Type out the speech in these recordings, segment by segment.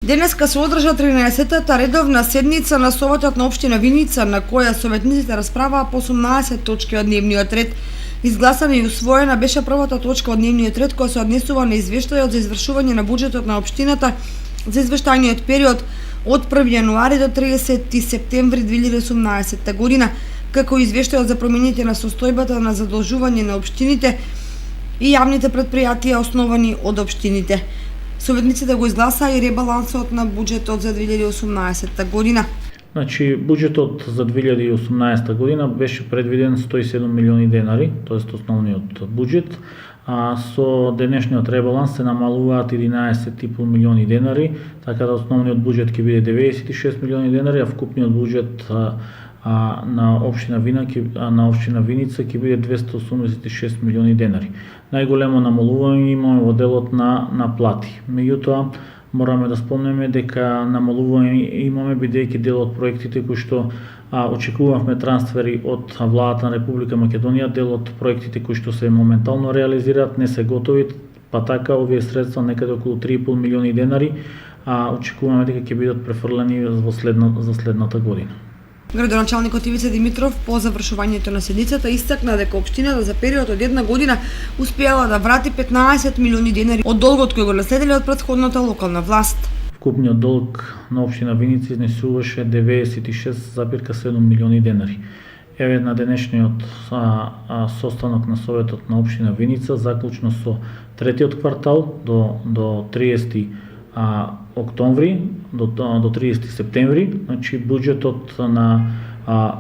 Денеска се одржа 13-та редовна седница на Советот на општина Виница, на која советниците расправаа по 18 точки од дневниот ред. Изгласана и усвоена беше првата точка од дневниот ред која се однесува на извештајот за извршување на буџетот на општината за извештајниот период од 1 јануари до 30 септември 2018 година, како извештајот за промените на состојбата на задолжување на општините и јавните претпријатија основани од општините. Советниците го изгласаа и ребалансот на буџетот за 2018 година. Значи, буџетот за 2018 година беше предвиден 107 милиони денари, т.е. основниот буџет, а со денешниот ребаланс се намалуваат 11,5 милиони денари, така да основниот буџет ќе биде 96 милиони денари, а вкупниот буџет на општина Виница ќе биде 286 милиони денари. Најголемо намалување имаме во делот на плати. Меѓутоа, мораме да спомнеме дека намалување имаме бидејќи дел од проектите кои што очекувавме трансфери од владата на Република Македонија, дел од проектите кои што се моментално реализираат не се готови, па така овие средства некаде околу 3,5 милиони денари очекуваме дека ќе бидат префрлени за следната година. Градоначалникот Ивица Димитров по завршувањето на седницата истакна дека општината за период од една година успеала да врати 15 милиони денари од долгот кој го наследиле од претходната локална власт. Вкупниот долг на општина Виница изнесуваше 96,7 милиони денари. Еве на денешниот состанок на Советот на општина Виница, заклучно со третиот квартал до 30 октомври до 30 септември, значи буџетот на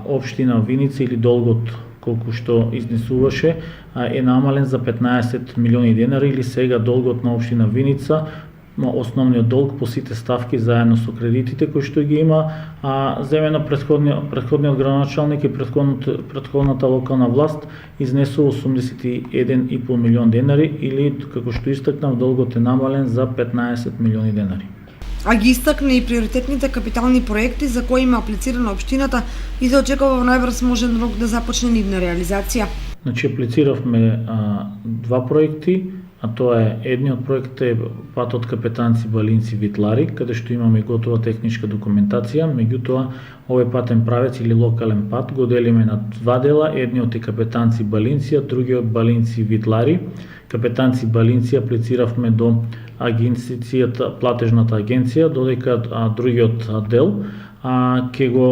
општина Виница или долгот колку што изнесуваше е намален за 15 милиони денари, или сега долгот на општина Виница, основниот долг по сите ставки заедно со кредитите кои што ги има земено претходниот градоначалник и претходната локална власт изнесува 81,5 милион денари, или како што истакнав долгот е намален за 15 милиони денари. А ги истакна и приоритетните капитални проекти за кои има аплицирана општината и се очекува во најбрз можен рок да започне нивна реализација. Значи аплициравме два проекти, а тоа е едниот проект е патот Капетанци Балинци Витлари, каде што имаме готова техничка документација, меѓутоа овој патен правец или локален пат го делиме на два дела, едниот е Капетанци Балинци, а другиот Балинци Витлари. Капетанци Балинци аплициравме до платежната агенција, додека другиот дел ќе го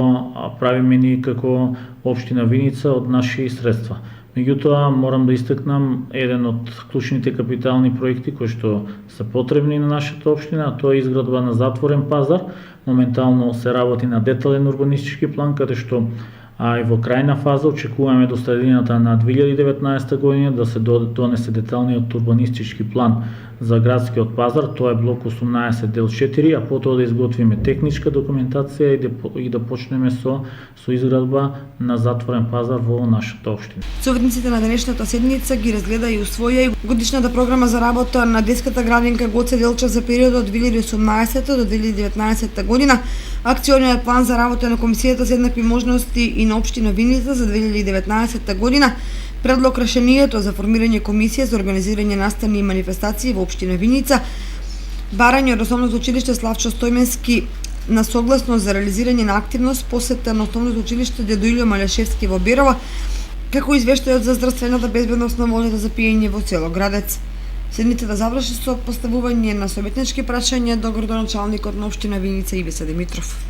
правиме ние како општина Виница од наши средства. Меѓутоа, морам да истакнам еден од клучните капитални проекти кои што се потребни на нашата општина, а тоа е изградба на затворен пазар. Моментално се работи на детален урбанистички план, каде што и во крајна фаза очекуваме до средината на 2019 година да се донесе деталниот урбанистички план за градскиот пазар, тоа е блок 18 дел 4, а потоа да изготвиме техничка документација и да почнеме со изградба на затворен пазар во нашата општина. Советниците на денешната седница ги разгледа и усвоја и годишната програма за работа на детската градинка Гоце Делчев за периодот 2018 до 2019 година, акциониот план за работа на Комисијата за еднакви можности и на општина Виница за 2019 година, предлог решението за формирање комисија за организирање настани и манифестации во општина Виница, барање од Основното училиште Славчо Стојменски на согласност за реализирање на активност посета на Основното училиште Дедо Илјо Малешевски во Берова, како извештајот за здравствената безбедност на водата за пиење во село Градец. Седницата заврши со поставување на советнички прашања до градоначалникот на општина Виница Ивица Димитров.